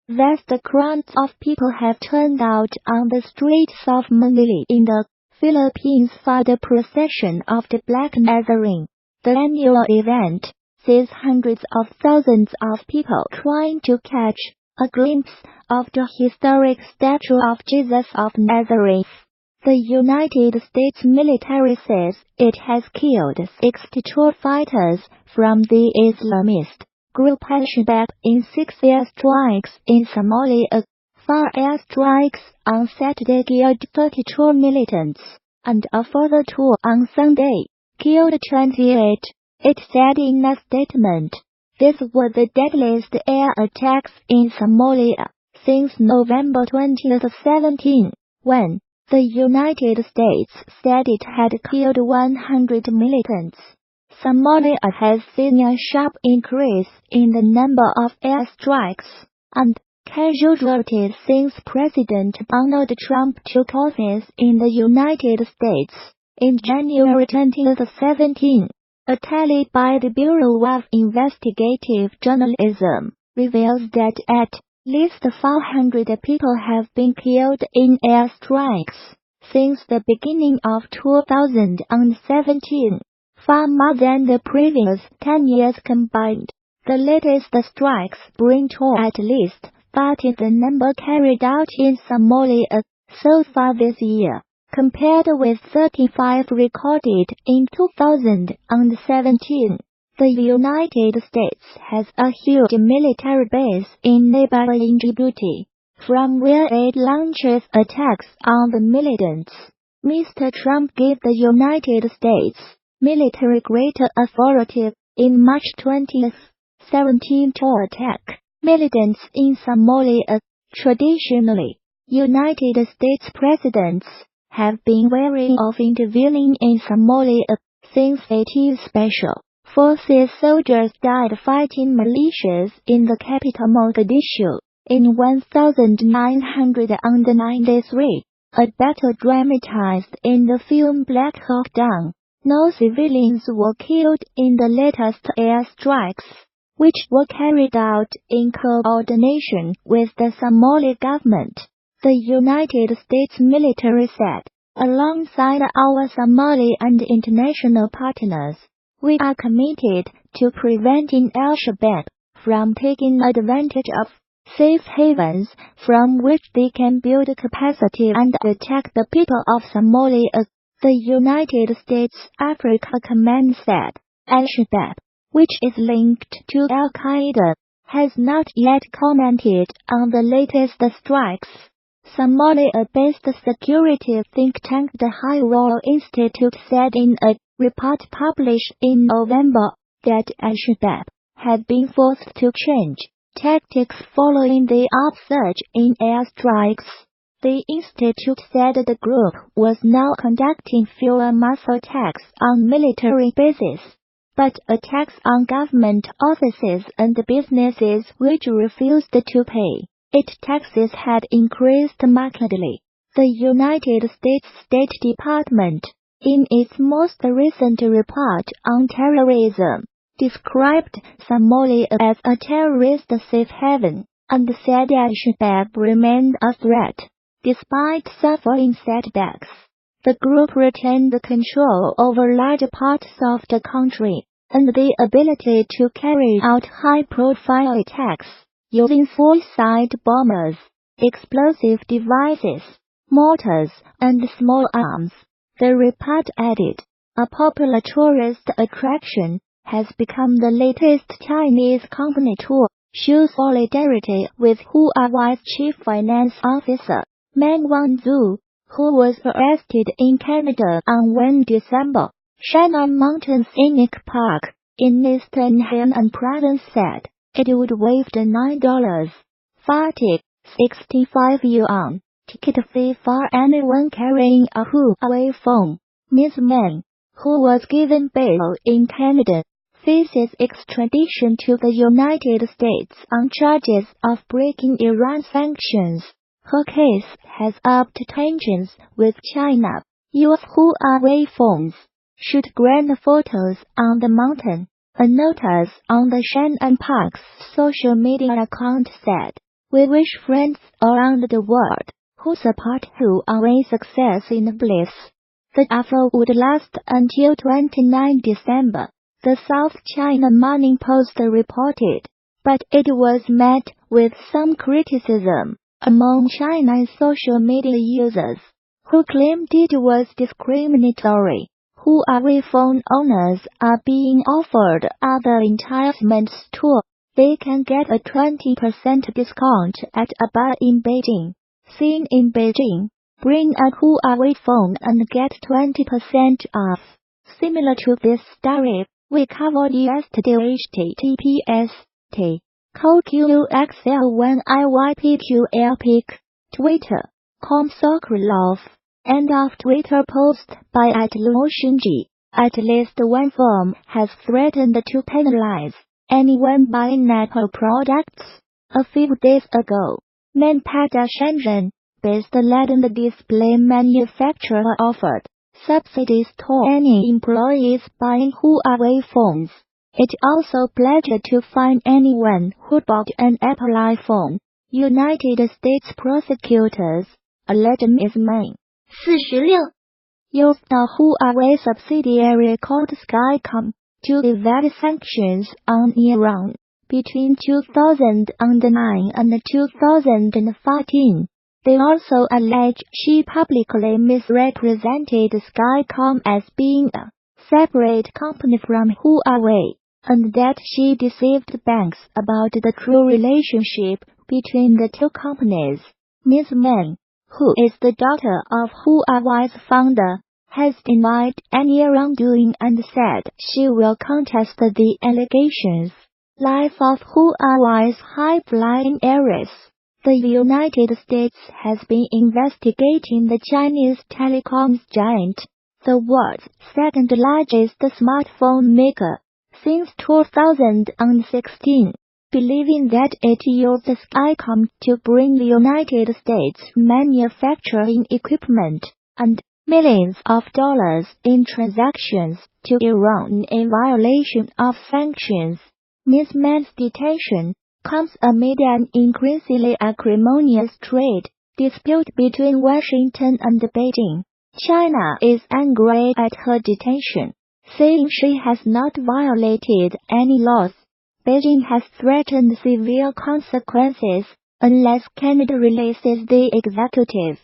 Vast crowds of people have turned out on the streets of Manila in the Philippines for the procession of the Black Nazarene. The annual event sees hundreds of thousands of people trying to catch a glimpse of the historic statue of Jesus of Nazareth. The United States military says it has killed 62 fighters from the Islamist group Al-Shabaab in 6 airstrikes in Somalia. 4 airstrikes on Saturday killed 32 militants, and a further 2 on Sunday killed 28, it said in a statement. These were the deadliest air attacks in Somalia since November 2017, when the United States said it had killed 100 militants. Somalia has seen a sharp increase in the number of airstrikes and casualties since President Donald Trump took office in the United States in January 2017. A tally by the Bureau of Investigative Journalism reveals that at least 400 people have been killed in airstrikes since the beginning of 2017, far more than the previous 10 years combined. The latest strikes bring to at least 40 the number carried out in Somalia so far this year, compared with 35 recorded in 2017. The United States has a huge military base in neighboring Djibouti, from where it launches attacks on the militants. Mr. Trump gave the United States military greater authority in March 2017 to attack militants in Somalia. Traditionally, United States presidents have been wary of intervening in Somalia since 80s Special Forces soldiers died fighting militias in the capital Mogadishu in 1993, a battle dramatized in the film Black Hawk Down. No civilians were killed in the latest airstrikes, which were carried out in coordination with the Somali government. The United States military said, alongside our Somali and international partners, we are committed to preventing Al-Shabaab from taking advantage of safe havens from which they can build capacity and attack the people of Somalia. The United States Africa Command said, Al-Shabaab, which is linked to Al-Qaeda, has not yet commented on the latest strikes. Somalia-based security think tank the High Royal Institute said in a report published in November that Al-Shabaab had been forced to change tactics following the upsurge in airstrikes. The institute said the group was now conducting fewer mass attacks on military bases, but attacks on government offices and businesses which refused to pay its taxes had increased markedly. The United States State Department, in its most recent report on terrorism, described Somalia as a terrorist safe haven, and said Al-Shabaab remained a threat. Despite suffering setbacks, the group retained control over large parts of the country, and the ability to carry out high-profile attacks using suicide bombers, explosive devices, mortars, and small arms. The report added, a popular tourist attraction has become the latest Chinese company to show solidarity with Huawei's chief finance officer, Meng Wanzhou, who was arrested in Canada on 1 December. Shannon Mountain Scenic Park in eastern Henan Province said it would waive the $9.40, 65 yuan ticket fee for anyone carrying a Huawei phone. Ms. Meng, who was given bail in Canada, faces extradition to the United States on charges of breaking Iran sanctions. Her case has upped tensions with China. U.S. Huawei phones shoot grand photos on the mountain, a notice on the Shannon Park's social media account said. We wish friends around the world who support Huawei success in bliss. The offer would last until 29 December, the South China Morning Post reported, but it was met with some criticism among China's social media users, who claimed it was discriminatory. Huawei phone owners are being offered other enticements too. They can get a 20% discount at a bar in Beijing. Seen in Beijing, bring a Huawei phone and get 20% off. Similar to this story, we covered yesterday https://QQXL1IYPQL Twitter.com Sokolov. End of Twitter post by @LuoXinji. At least one firm has threatened to penalize anyone buying Apple products. A few days ago, Manpada Shenzhen, based LED display manufacturer offered subsidies to any employees buying Huawei phones. It also pledged to fine anyone who bought an Apple iPhone. United States prosecutors alleged Ms. May 46 used a Huawei subsidiary called Skycom to evade sanctions on Iran between 2009 and 2014. They also allege she publicly misrepresented Skycom as being a separate company from Huawei, and that she deceived banks about the true relationship between the two companies. Ms. May, who is the daughter of Huawei's founder, has denied any wrongdoing and said she will contest the allegations. Life of Huawei's high-flying heiress. The United States has been investigating the Chinese telecoms giant, the world's second-largest smartphone maker, since 2016, believing that it used Skycom to bring the United States manufacturing equipment and millions of dollars in transactions to Iran in violation of sanctions. Ms. May's detention comes amid an increasingly acrimonious trade dispute between Washington and Beijing. China is angry at her detention, saying she has not violated any laws. Beijing has threatened severe consequences unless Canada releases the executive.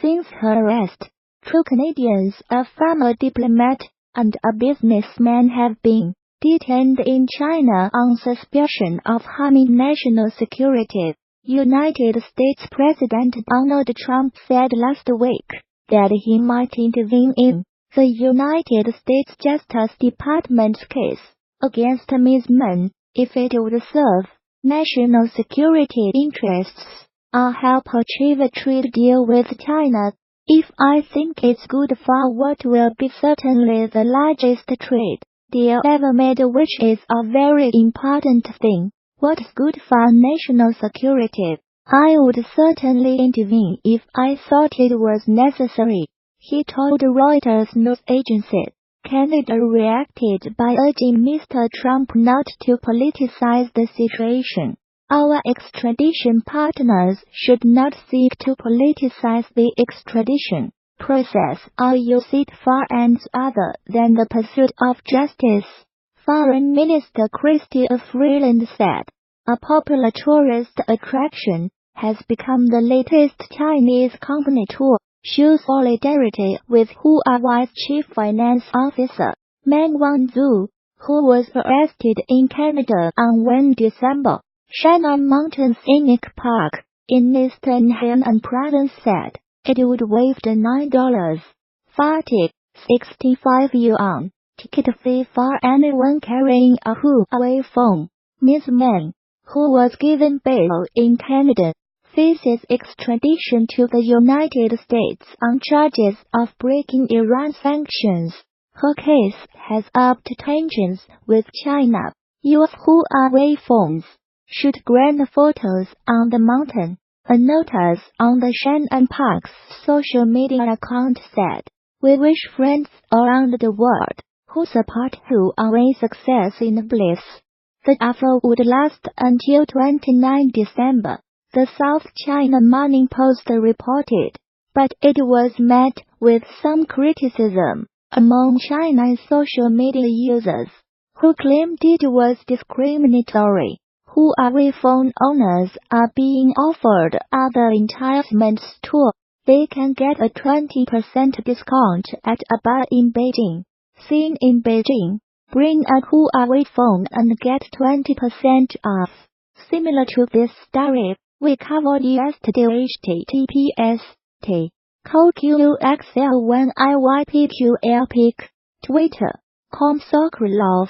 Since her arrest, 2 Canadians, a former diplomat and a businessman, have been detained in China on suspicion of harming national security. United States President Donald Trump said last week that he might intervene in the United States Justice Department's case against Ms. May if it would serve national security interests or help achieve a trade deal with China. If I think it's good for what will be certainly the largest trade deal ever made, which is a very important thing, what's good for national security, I would certainly intervene if I thought it was necessary, he told Reuters news agency. Canada reacted by urging Mr. Trump not to politicize the situation. Our extradition partners should not seek to politicize the extradition process or use it for ends other than the pursuit of justice, Foreign Minister Chrystia Freeland said. A popular tourist attraction has become the latest Chinese company to show solidarity with Huawei's chief finance officer, Meng Wanzhou, who was arrested in Canada on 1 December. Shannon Mountain Scenic Park in eastern Henan Province said it would waive the $9.40 65 yuan ticket fee for anyone carrying a Huawei phone. Ms. May, who was given bail in Canada, faces extradition to the United States on charges of breaking Iran sanctions. Her case has upped tensions with China. U.S. Huawei phones shoot grand photos on the mountain. A notice on the Shannon Park's social media account said, "We wish friends around the world who support Huawei success in bliss." The offer would last until 29 December, the South China Morning Post reported, but it was met with some criticism among China's social media users, who claimed it was discriminatory. Huawei phone owners are being offered other enticements too. They can get a 20% discount at a bar in Beijing. Seen in Beijing, bring a Huawei phone and get 20% off. Similar to this story, we covered yesterday https t CoQXL1IYPQL pic Twitter, com Sokolov.